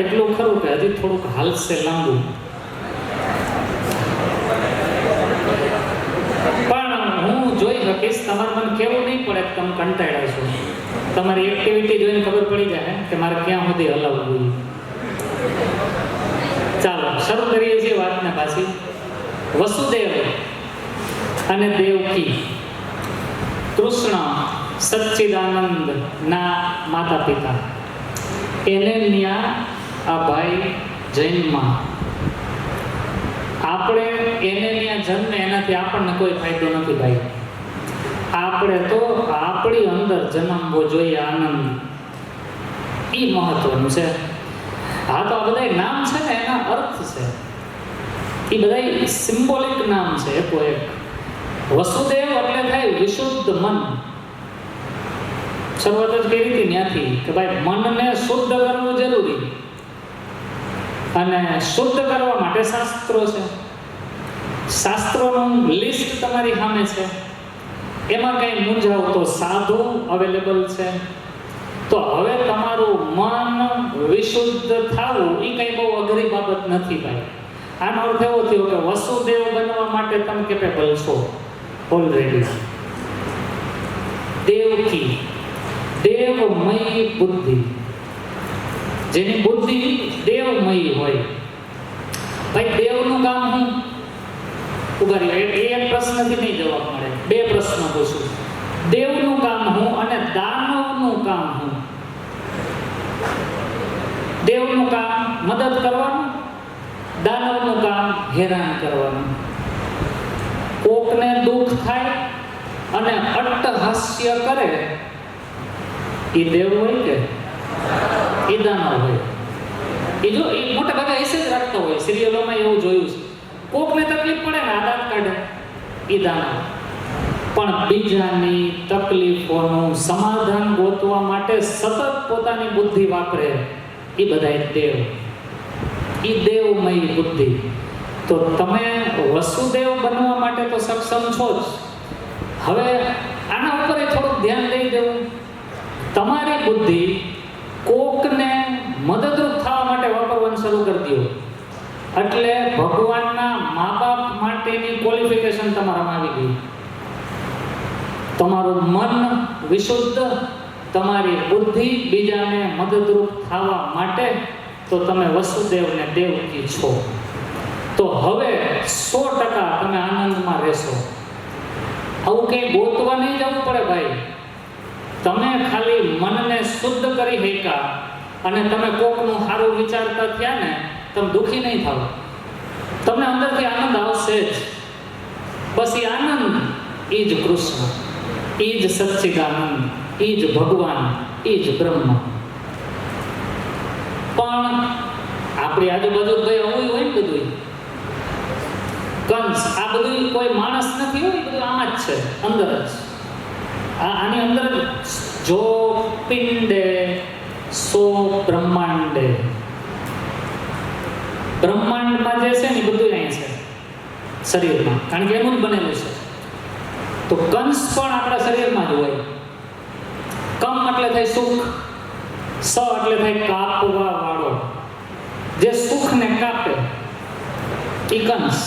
એટલું ખરું કે હજી થોડુંક હાલશે લાંબુ, પણ હું જોઈ શકીશ. તમારે મને કેવું નહીં પડે કે તમે કંટાળ્યા છો. તમારી એક્ટિવિટી જોઈને ખબર પડી જાય કે મારે ક્યાં સુધી હલાવવું. ચાલો શરૂ કરીએ છીએ વાતને પાછી. વસુદેવ અને દેવકી, કૃષ્ણ સચ્ચિદાનંદ ના માતા પિતા, એને ત્યાં આ ભાઈ જન્મમાં. આપણે એને ત્યાં જન્મે એનાથી આપણને કોઈ ફાયદો નથી ભાઈ. આપણે તો આપણી અંદર જન્મવો જોઈએ આનંદ, એ મહત્વનું છે. હા, તો આ બધા નામ છે ને એના અર્થ છે, એ બધા સિમ્બોલિક નામ છે. એકો એક વસુદેવ એટલે થાય વિશુદ્ધ મન. શરૂઆત જ કરી હતી ત્યાંથી કે ભાઈ મનને શુદ્ધ કરવું જરૂરી, અને શુદ્ધ કરવા માટે શાસ્ત્રો છે. શાસ્ત્રોનું લિસ્ટ તમારી સામે છે, એમાં કંઈ મૂંઝાવ તો સાધુ અવેલેબલ છે. તો હવે તમારું મન વિશુદ્ધ થવું એ કંઈ બહુ અઘરી બાબત નથી ભાઈ. આનો અર્થ એવો થયો કે વસુદેવ બનવા માટે તમે કેપેબલ છો ઓલરેડી. દેવકી, દેવમયી બુદ્ધિ, જેની બુદ્ધિ દેવમયી હોય. ભાઈ દેવનું કામ હું ઉભા રહ્યો, એક પ્રશ્નથી નહીં જવાબ મળે, બે પ્રશ્ન પૂછું. દેવનું કામ હું અને દાનવનું કામ હું. દેવનું કામ મદદ કરવાનું, દાનવનું કામ હેરાન કરવાનું. કોકને દુઃખ થાય અને અટ્ટહાસ્ય કરે, એ દેવ હોય કે એ દાનવ હોય? એ જો એ મોટા ભાગે એસે જ રાખતા હોય. સિરિયલોમાં એવું જોયું છે, કોકને તકલીફ પડે ને આદાત કાઢે, એ દાનવ. પણ બીજાની તકલીફોનું સમાધાન ગોતવા માટે સતત પોતાની બુદ્ધિ વાપરે, એ બધા દેવ. એ દેવમય બુદ્ધિ. તો તમે વસુદેવ બનવા માટે તો સક્ષમ છો જ. હવે આના ઉપર થોડુંક ધ્યાન દઈ દેવું. તમારી બુદ્ધિ કોકને મદદરૂપ થવા માટે વાપરવાનું શરૂ કરી દો, એટલે ભગવાનના મા બાપ માટેની ક્વોલિફિકેશન તમારામાં આવી ગઈ. તમારું મન વિશુદ્ધ, તમારી બુદ્ધિ બીજાને મદદરૂપ થવા માટે, તો તમે વસુદેવને દેવકી છો. તો હવે 100% તમે આનંદમાં રહેશો. આવું કંઈ ગોતવા નહીં જવું પડે ભાઈ. તમે ખાલી મનને શુદ્ધ કરી શક્યા અને તમે કોકનું સારું વિચારતા થયા ને, તમે દુઃખી નહીં થાવ. તમને અંદરથી આનંદ આવશે જ. બસ એ આનંદ, એ જ કૃષ્ણ, એ જ સચ્ચિદાનંદ, એ જ ભગવાન, એ જ બ્રહ્મ. પણ આપણી આજુબાજુ ભાઈ આવું હોય ને બધું. કંસ, આ બધું કોઈ માણસ નથી હોય, બધું આમાં જ છે, અંદર જ. આની અંદર જો પિંડે સો બ્રહ્માંડે. બ્રહ્માંડમાં જે છે ને બધું અહીં છે શરીરમાં, કારણ કે એનું જ બનેલું છે. તો કંસ પણ આપણા શરીરમાં જ હોય. કમ એટલે થાય સુખ, સ એટલે થાય કાપવા વાળો. જે સુખને કાપે એ કંસ.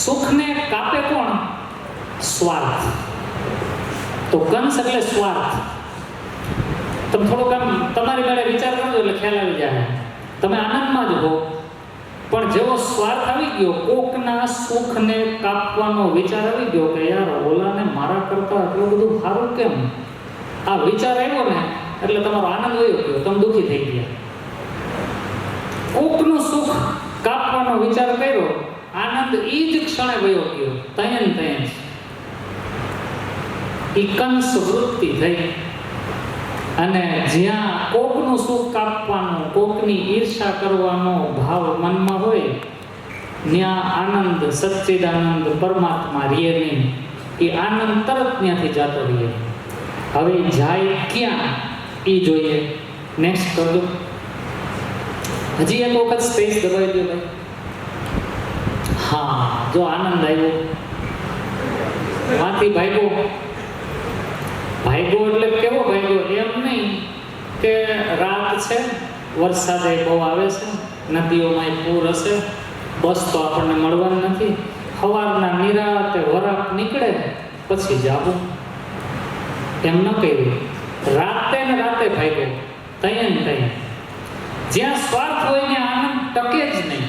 સુખને કાપે કોણ? સ્વાર્થ. તો કંસ એટલે સ્વાર્થ. તમે થોડુંક આમ તમારી મેળે વિચાર કરજો એટલે ખ્યાલ આવી જાય. તમે આનંદમાં જ હો, પણ જેવો સ્વાર્થ આવી ગયો, કોકના સુખને કાપવાનો વિચાર આવી ગયો કે યાર ઓલાને મારા કરતા એટલું બધું સારું કેમ, આ વિચાર આવ્યો ને એટલે તમારો આનંદ વયો ગયો, તમે દુઃખી થઈ ગયા. કોકનું સુખ કાપવાનો વિચાર કર્યો, આનંદ એ જ ક્ષણે વયો ગયો, તયન તયન. એ કંસ વૃત્તિ થઈ. અને જ્યાં કોકનું સુખ કાપવાનો, કોકની ઈર્ષા કરવાનો ભાવ મનમાં હોય, ત્યાં આનંદ સચ્ચિદાનંદ પરમાત્મા રહે નહીં. એ આનંદ તરત ત્યાંથી જતો રહે. હવે જાય ક્યાં એ જોઈએ. નેક્સ્ટ કરજો. હજી એક વખત સ્પેસ દબાવી દો ભાઈ. હા, જો આનંદ આવ્યો, માંથી ભાગ્યો. ભાગ્યો એટલે કેવો ભાગ્યો? એમ નહીં કે રાત છે, વરસાદ બહુ આવે છે, નદીઓમાં પૂર હશે, બસ તો આપણને મળવાની નથી, સવારના નિરાતે વરાપ નીકળે પછી જાવું. એમ ન કહ્યું, રાતે ને રાતે ભાગ્યો તૈયા ને તૈયા. જ્યાં સ્વાર્થ હોય ને આનંદ ટકે જ નહીં,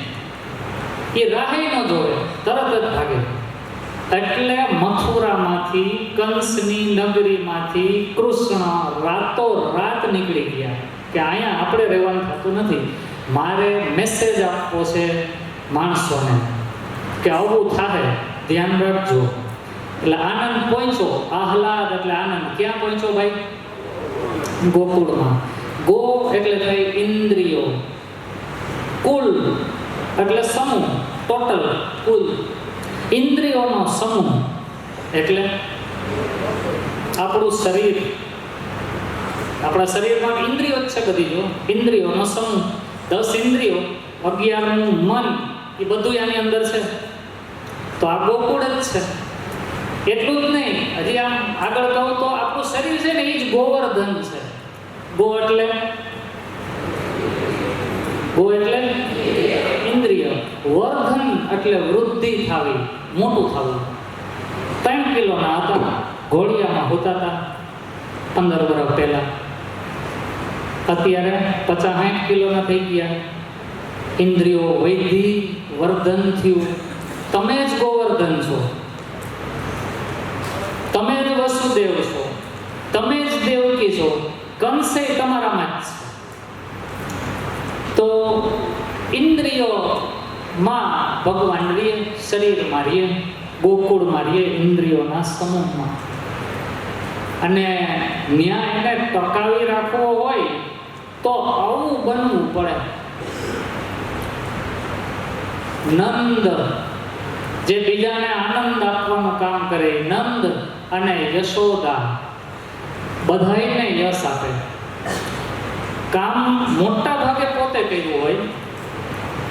એ રાહે ન જોવે, તરત જ ભાગે. એટલે મથુરામાંથી, કંસની નગરીમાંથી કૃષ્ણ રાતો રાત નીકળી ગયા કે અહીંયા આપણે રહેવાનું થતું નથી, મારે મેસેજ આપવો છે માણસોને કે આવું થાય, ધ્યાન રાખજો. એટલે આનંદ પહોંચો, આહલાદ એટલે આનંદ. ક્યાં પહોંચો ભાઈ? ગોકુળમાં. ગો એટલે થઈ ઇન્દ્રિયો, કુલ એટલે સમૂહ, ટોટલ કુલ. ઇન્દ્રિયોનો સમૂહ એટલે આપણું શરીર. આપણા શરીરમાં ઇન્દ્રિયો જ છે બધી. જો ઇન્દ્રિયોનો સમૂહ, 10 ઇન્દ્રિયો, 11મું મન, એ બધું આની અંદર છે. તો આ ગોકુળ જ છે. એટલું જ નહીં, હજી આમ આગળ કહું તો આપણું શરીર છે ને એ જ ગોવર્ધન છે. ગો એટલે ઇન્દ્રિય, વર્ધન એટલે વૃદ્ધિ થાવી, મોટું થવું. 3 કિલોના હતા, ઘોડિયામાં હોતા હતા 15 વર્ષ પહેલા. અત્યારે 50-60 કિલોના થઈ ગયા. ઇન્દ્રિયો વૈધી, વર્ધન થયું. તમે જ ગોવર્ધન છો, તમે જ વસુદેવ છો, તમે જ દેવકી છો, કંસે તમારામાં જ છે. તો ઇન્દ્રિયોમાં ભગવાન રીએ, શરીરમાં રીએ, ગોકુળમાં રીએ, ઇન્દ્રિયોના સમૂહમાં. અને ન્યાય એને ટકાવી રાખવો હોય તો આવું બનવું પડે. નંદ જે બીજાને આનંદ આપવાનું કામ કરે, નંદ અને યશોદા બધાયને યશ આપે. કામ મોટા ભાગે પોતે કર્યું હોય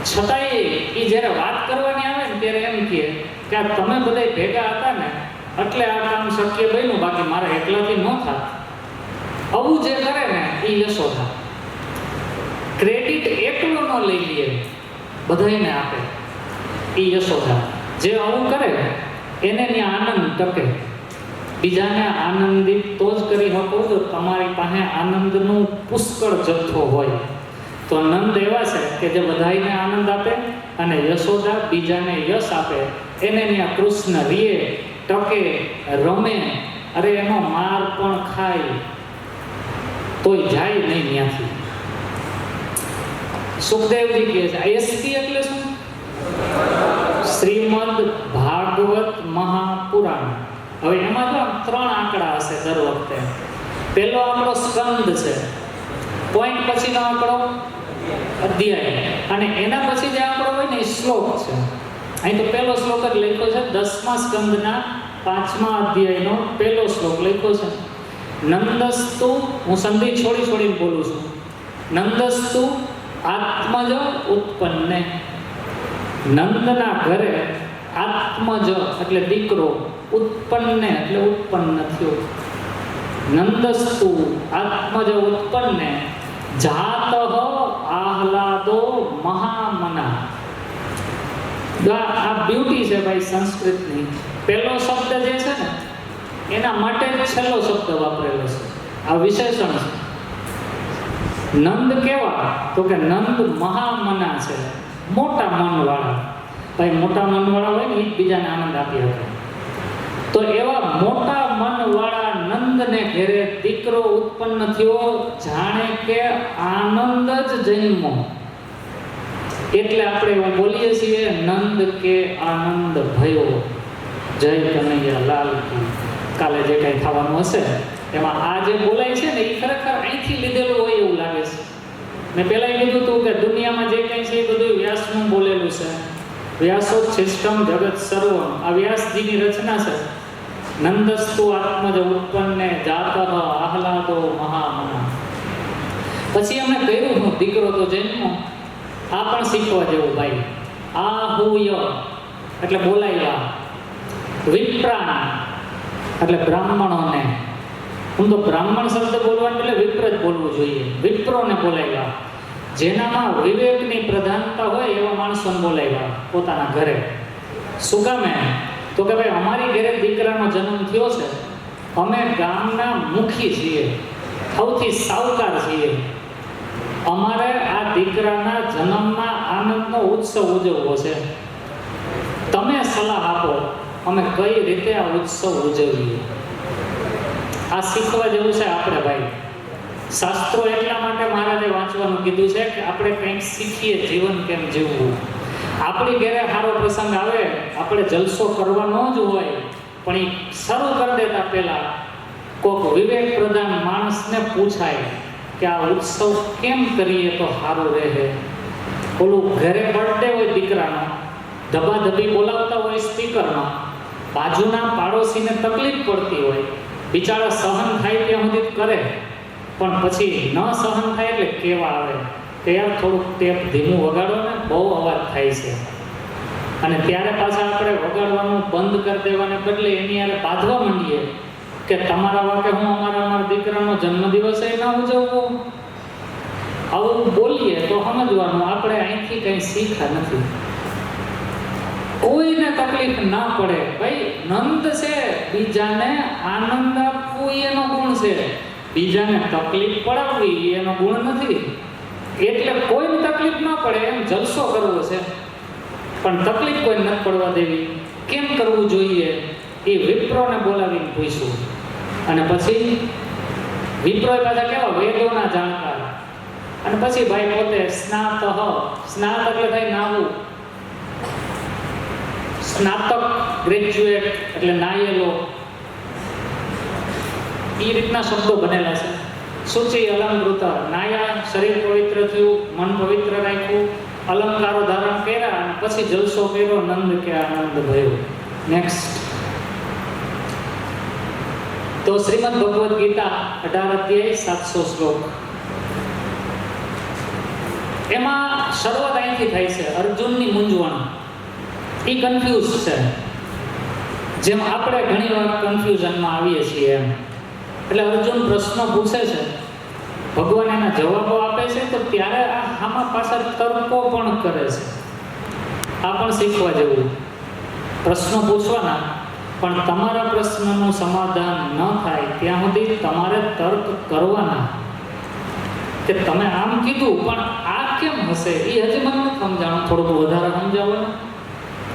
છતાંય એ જ્યારે વાત કરવાની આવે ને ત્યારે એમ કહે કે તમે બધા ભેગા હતા ને એટલે આ કામ શક્ય બન્યું, બાકી મારે એકલાથી ન થાત. આવું જે કરે ને એ યશોદા. ક્રેડિટ એકલો ન લઈ લે, બધાને આપે, એ યશોદા. જે આવું કરે એને ત્યાં આનંદ ટકે. બીજાને આનંદિત તો જ કરી શકો જો તમારી પાસે આનંદનું પુષ્કળ જથ્થો હોય. તો નંદ એવા છે કે જે બધાને આનંદ આપે, અને યશોદા બીજાને યશ આપે. એને ત્યાં કૃષ્ણ રીએ, ટકે, રમે, અરે એનો માર પણ ખાય તોય જાય નહીં ત્યાંથી. સુખદેવજી કહે છે એસપી એટલે શું? શ્રીમદ ભાગવત મહાપુરાણ. હવે એમાં જો 3 આંકડા હશે દર વખતે. પહેલો આંકડો સ્કંદ છે, પોઈન્ટ પછીનો આંકડો અધ્યાય, અને એના પછી જે આંકડો હોય ને એ શ્લોક છે. અહીં તો પહેલો શ્લોક જ લખ્યો છે, 10મા સ્કંદના 5મા અધ્યાયનો પહેલો શ્લોક લખ્યો છે. નંદસ્તુ, હું સંધિ છોડીને બોલું છું. નંદસ્તુ આત્મજ ઉત્પન્ને. નંદના ઘરે આત્મજ એટલે દીકરો, ઉત્પન્ને એટલે ઉત્પન્ન થયો. નંદસ્તુ આત્મજ ઉત્પન્ને જાતઃ આહલાદો મહામના. આ બ્યુટી છે ભાઈ સંસ્કૃતની. પહેલો શબ્દ જે છે ને એના માટે છેલ્લો શબ્દ વાપરેલો છે. આ વિશેષણ છે. નંદ કેવા? તો કે નંદ મહામના છે, મોટા મનવાળા. ભાઈ મોટા મનવાળા હોય ને એકબીજાને આનંદ આપી શકે. તો એવા મોટા મનવાળા નંદને ઘેરે દીકરો ઉત્પન્ન થયો, જાણે કે આનંદ જ જન્મો. એટલે આપણે એવું બોલીએ છીએ, નંદ કે આનંદ ભયો, જય કનૈયા લાલ કી. કાલે જે કંઈ થવાનું હશે એમાં આ જે બોલાય છે ને એ ખરેખર અહીંથી લીધેલું હોય એવું લાગે છે. મેં પહેલાં કીધું હતું કે દુનિયામાં જે કંઈ છે એ બધું વ્યાસનું બોલેલું છે. વ્યાસોચ્છિષ્ટમ જગત સર્વમ, આ વ્યાસજીની રચના છે. નંદસ્તુ આત્મજ ઉત્પન્ને જાતઃ આહલાદો મહામના. પછી એમણે કહ્યું હું દીકરો તો જન્મો. આ પણ શીખવા જેવું ભાઈ. આહુય એટલે બોલાવ્યા, વિપ્રાણ એટલે બ્રાહ્મણોને, હું તો બ્રાહ્મણ શબ્દ બોલવાનું એટલે વિપ્ર જ બોલવું જોઈએ. વિપ્રોને બોલાવ્યા, જેનામાં વિવેકની પ્રધાનતા હોય એવા માણસોને બોલાવ્યા પોતાના ઘરે. શું કામે? તો કે ભાઈ અમારી ઘરે દીકરાનો જન્મ થયો છે, અમે ગામના મુખી છીએ, સૌથી સાવકાર છીએ, અમારે આ દીકરાના જન્મના આનંદનો ઉત્સવ ઉજવવો છે. તમે સલાહ આપો અમે કઈ રીતે આ ઉત્સવ ઉજવીએ. આ શીખવા જેવું છે આપણે ભાઈ. શાસ્ત્રો એટલા માટે મહારાજે વાંચવાનું કીધું છે કે આપણે કંઈક શીખીએ જીવન કેમ જીવવું. આપણી ઘરે સારો પ્રસંગ આવે, આપણે જલસો કરવાનો જ હોય, પણ એ શરૂ કરી દેતા પહેલા કોઈક વિવેક પ્રધાન માણસને પૂછાય કે આ ઉત્સવ કેમ કરીએ તો સારું રહે. ઓલું ઘરે બર્થડે હોય દીકરાનો, ધબાધબી બોલાવતા હોય સ્પીકરમાં, બાજુના પાડોશીને તકલીફ પડતી હોય, બિચારા સહન થાય ત્યાં સુધી કરે, પણ પછી ન સહન થાય એટલે કેવા આવે કે યાર થોડુંક ટેપ ધીમું વગાડો ને, બહુ અવાજ થાય છે. અને ત્યારે પાછા આપણે વગાડવાનું બંધ કરી દેવાને બદલે એની યારે બાંધવા માંડીએ કે તમારા વાકે હું અમારા દીકરાનો જન્મદિવસ એ ના ઉજવવો. આવું બોલીએ તો સમજવાનું આપણે અહીંથી કંઈ શીખા નથી. કોઈને તકલીફ ના પડે ભાઈ. નંદ છે, બીજાને આનંદ આપવું એનો ગુણ છે, બીજાને તકલીફ પડાવવી એનો ગુણ નથી. એટલે કોઈને તકલીફ ના પડે એમ જલસો કરવો છે, પણ તકલીફ કોઈ નથી પડવા દેવી. કેમ કરવું જોઈએ એ વિપ્રોને બોલાવીને પૂછ્યું. અને પછી વિપ્રોએ પાછા કેવા વેદોના જાણકાર, અને પછી ભાઈ પોતે સ્નાત એટલે થાય નાવું, સ્નાતક ગ્રેજ્યુએટ એટલે નાયેલો, એ રીતના શબ્દો બનેલા છે. શુચિ અલંકૃત, નાયા, શરીર પવિત્ર થયું, મન પવિત્ર રાખ્યું, અલંકારો ધારણ કર્યા, અને પછી જલસો કર્યો, નંદ કે આનંદ ભયો. નેક્સ્ટ તો શ્રીમદ ભગવદ્ ગીતા 18 અધ્યાય 700 શ્લોક. એમાં શરૂઆત અહીંથી થાય છે, અર્જુનની મૂંઝવણ. એ કન્ફ્યુઝ છે, જેમ આપણે ઘણી વાર કન્ફ્યુઝનમાં આવીએ છીએ એમ. એટલે અર્જુન પ્રશ્નો પૂછે છે, ભગવાન એના જવાબો આપે છે, તો ત્યારે આમાં પાછળ તર્કો પણ કરે છે. આ પણ શીખવા જેવું. પ્રશ્નો પૂછવાના, પણ તમારા પ્રશ્નનું સમાધાન ન થાય ત્યાં સુધી તમારે તર્ક કરવાના કે તમે આમ કીધું પણ આ કેમ હશે, એ હજી મને નથી સમજાણું, થોડુંક વધારે સમજાવો.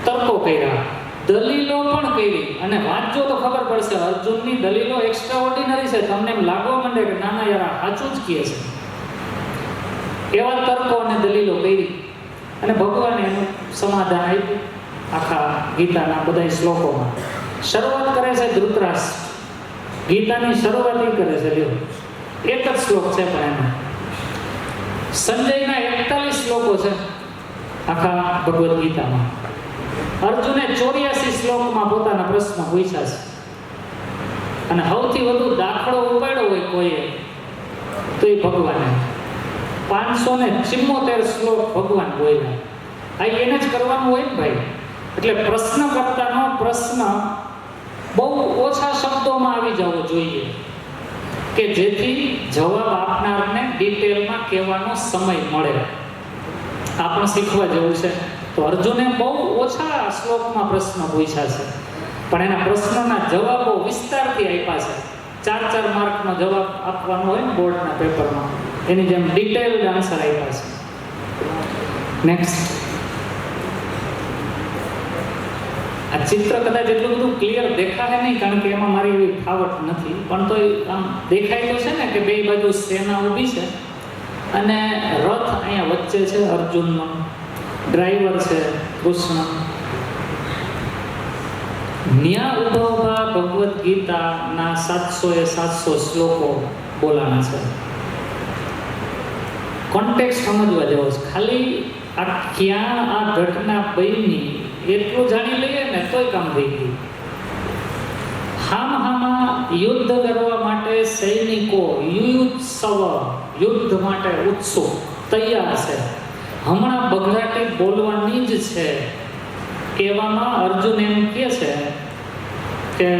તર્કો કર્યા, દલીલો પણ કરી, અને વાંચજો તો ખબર પડશે અર્જુનની દલીલો એક્સ્ટ્રા ઓર્ડિનરી છે. તમને એમ લાગવા માંડે કે નાના યાર સાચું જ કહે છે. એવા તર્કો અને દલીલો કરી, અને ભગવાને એનું સમાધાન આપ્યું આખા ગીતાના બધા શ્લોકોમાં. શરૂઆત કરે છે ધૃતરાષ્ટ્ર. ગીતાની શરૂઆત એ કરે છે, લ્યો એક જ શ્લોક છે પણ એમાં સંજયના 41 શ્લોકો છે આખા ભગવદ્ ગીતામાં. અર્જુને 84 શ્લોકમાં પોતાના પ્રશ્ન પૂછ્યા છે, અને સૌથી વધુ દાખલો ઉપાડ્યો હોય કોઈએ તો એ ભગવાને. 574 શ્લોક ભગવાન બોલ્યા. આ એને જ કરવાનું હોય ને ભાઈ. એટલે પ્રશ્ન કરતાનો પ્રશ્ન બહુ ઓછા શબ્દોમાં આવી જવો જોઈએ કે જેથી જવાબ આપનારને ડિટેલમાં કહેવાનો સમય મળે. આ પણ શીખવા જેવું છે. તો અર્જુને બહુ ઓછા શ્લોકમાં પ્રશ્ન પૂછ્યા છે, પણ એના પ્રશ્નોના જવાબો વિસ્તારથી આપ્યા છે. 4-4 માર્કનો જવાબ આપવાનો હોય ને બોર્ડના પેપરમાં, એની જેમ ડિટેલ્ડ આન્સર આપ્યા છે. નેક્સ્ટ. આ ચિત્ર કદાચ એટલું બધું ક્લિયર દેખાય નહીં, કારણ કે એમાં મારી એવી ફાવટ નથી, પણ તો આમ દેખાય તો છે ને કે બે બાજુ સેના ઊભી છે, અને રથ અહીંયા વચ્ચે છે અર્જુનનો, ડ્રાઈવર છે કૃષ્ણ. ન્યા ઉભા ભગવદ્ ગીતાના 700 શ્લોકો બોલાના છે. કોન્ટેક્સ્ટ સમજવા જેવો છે. ખાલી આ ક્યાં આ ઘટના બની એટલું જાણી લઈએ ને તોય કામ થઈ ગયું. હામાં યુદ્ધ કરવા માટે સૈનિકો યુદ્ધ માટે ઉત્સુક તૈયાર છે. હમણાં બઘાટી બોલવાની જ છે. એવામાં અર્જુન એમ કહે છે કે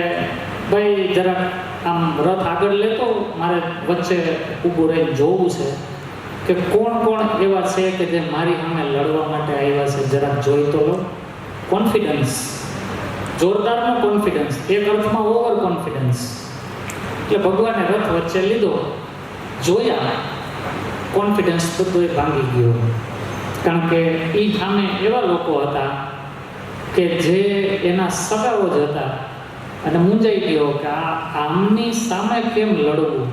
ભાઈ જરા આમ રથ આગળ લેતો મારે વચ્ચે ઊભું રહીને જોવું છે કે કોણ કોણ એવા છે કે જે મારી સામે લડવા માટે આવ્યા છે. જરાક જોઈ તો લો. કોન્ફિડન્સ, જોરદારનો કોન્ફિડન્સ, એક અર્થમાં ઓવર કોન્ફિડન્સ. એટલે ભગવાને રથ વચ્ચે લીધો, જોયા, કોન્ફિડન્સ બધો એ ભાંગી ગયો. કારણ કે એ સામે એવા લોકો હતા કે જે એના સગાઓ જ હતા અને મૂંઝાઈ ગયો કે આમની સામે કેમ લડવું.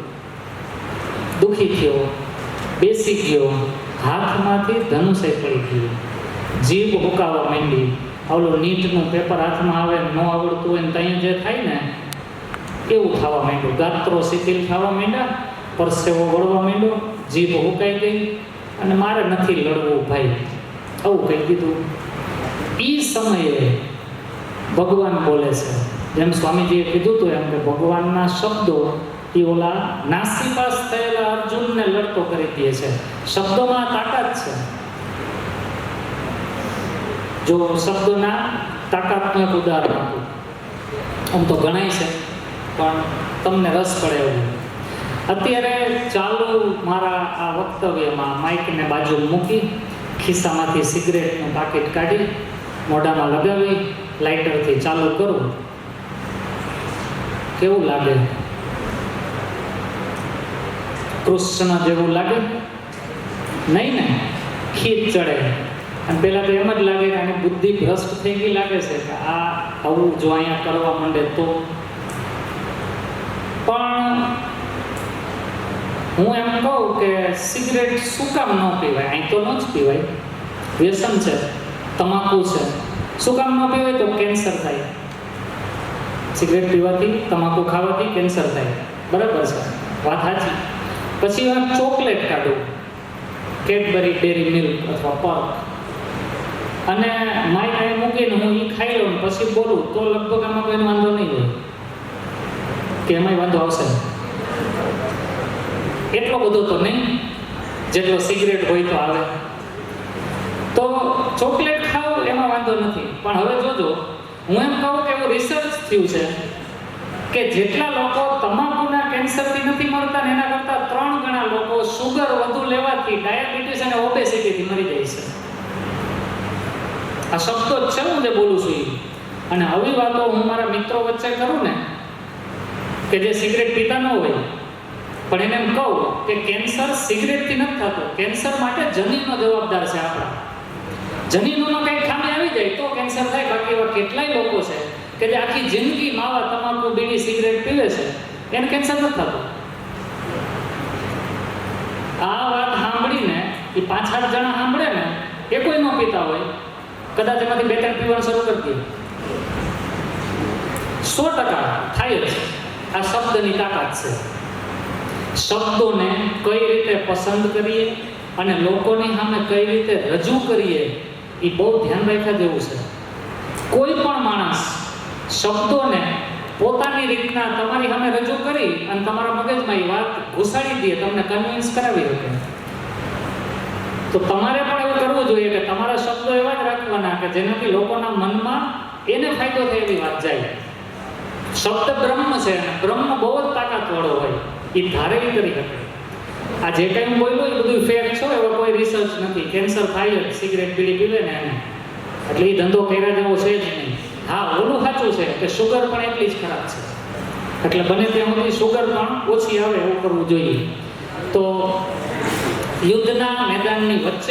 દુઃખી થયો, બેસી ગયો, હાથમાંથી ધનુષે પડી ગયું, જીભ હુકાવા માંડી. ઓલું નીટનું પેપર હાથમાં આવે, ન આવડતું હોય ને ત્યાં જે થાય ને એવું થવા માંડ્યું. ગાત્રો શિથિલ થવા માંડ્યા, પરસેવો વળવા માંડ્યો, જીભ હુકાઈ ગઈ અને મારે નથી લડવું ભાઈ, આવું કહી દીધું. એ સમયે ભગવાન બોલે છે, જેમ સ્વામીજીએ કીધું હતું એમ કે ભગવાનના શબ્દો એ ઓલા નાસીપાસ થયેલા અર્જુનને લડતો કરી દે છે. શબ્દોમાં તાકાત છે. જો શબ્દોના તાકાતનું એક ઉદાહરણ આપું, આમ તો ગણાય છે પણ તમને રસ પડે એવું. અત્યારે ચાલુ મારા આ વક્તવ્યમાં માઇકને બાજુ મૂકી, ખિસ્સામાંથી સિગરેટનું પાકીટ કાઢી, મોઢામાં લગાવી, લાઇટરથી ચાલુ કરું, કેવું લાગે? કૃષ્ણ જેવું લાગે? નહીં ને? ખીચ ચડે. અને પહેલાં તો એમ જ લાગે કે આની બુદ્ધિ ભ્રષ્ટ થઈ ગઈ લાગે છે કે આ આવું જો અહીંયા કરવા માંડે તો. પણ હું એમ કહું કે સિગરેટ શું કામ ન પીવાય? અહીં તો ન જ પીવાય, વ્યસન છે, તમાકુ છે. શું કામ ન પીવાય? તો કેન્સર થાય. સિગરેટ પીવાથી, તમાકુ ખાવાથી કેન્સર થાય, બરાબર છે, વાત સાચી. પછી આ ચોકલેટ કાઢું, કેડબરી ડેરી મિલ્ક અથવા પર્ક, અને માય કાંઈ મૂકીને હું એ ખાઈ લઉં પછી બોલું તો લગભગ આમાં કોઈને વાંધો નહીં હોય કે એમાંય વાંધો આવશે. એટલો બધો તો નહીં જેટલો સિગરેટ હોય તો આવે. તો ચોકલેટ ખાવ એમાં વાંધો નથી. પણ હવે જોજો, હું એમ કહું કે એવું રિસર્ચ થયું છે કે જેટલા લોકો તમાકુના કેન્સરથી નથી મરતા ને એના કરતાં 3 ગણા લોકો સુગર વધુ લેવાથી, ડાયાબિટીસ અને ઓબેસિટીથી મરી જાય છે. આ શબ્દો જ છે હું જે બોલું છું એ. અને આવી વાતો હું મારા મિત્રો વચ્ચે કરું ને કે જે સિગરેટ પીતા ન હોય, પણ એને એમ કહું કે કેન્સર સિગરેટથી નથી થતું. કેન્સર માટે જનીનો જવાબદાર છે આપણા. જનીનોમાં કંઈ ખામી આવી જાય તો કેન્સર થાય. બાકી એવા કેટલાય લોકો છે કે જે આખી જિંદગી માવા, તમાકુ, બીડી, સિગરેટ પીવે છે, એને કેન્સર નથી થતું. આ વાત સાંભળીને એ 5-8 જણા સાંભળે ને, એ કોઈ ન પીતા હોય, કદાચ એમાંથી 2-3 પીવાનું શરૂ કરી દે, 100% થાય જ. આ શબ્દની તાકાત છે. શબ્દોને કઈ રીતે પસંદ કરીએ અને લોકોની સામે કઈ રીતે રજૂ કરીએ એ બહુ ધ્યાન રાખ્યા જેવું છે. કોઈ પણ માણસ શબ્દોને પોતાની રીતના તમારી સામે રજૂ કરી અને તમારા મગજમાં એ વાત ઘુસાડી દે, તમને કન્વિન્સ કરાવી શકે. તો તમારે પણ એવું કરવું જોઈએ કે તમારા શબ્દો એવા જ રાખવાના કે જેનાથી લોકોના મનમાં એને ફાયદો થાય એવી વાત જાય. શબ્દ બ્રહ્મ છે, બ્રહ્મ બહુ જ તાકાતવાળો હોય, એ ધારે એ કરી શકે. આ જે કંઈ હું બોલ્યો એ બધું ફેક છો, એવો કોઈ રિસર્ચ નથી. કેન્સર થાય જ સિગરેટ બીડી પીવે ને એને, એટલે એ ધંધો કર્યા જેવો છે જ નહીં. હા, ઓલું સાચું છે કે શુગર પણ એટલી જ ખરાબ છે, એટલે બને ત્યાં સુધી શુગર પણ ઓછી આવે એવું કરવું જોઈએ. તો યુદ્ધના મેદાનની વચ્ચે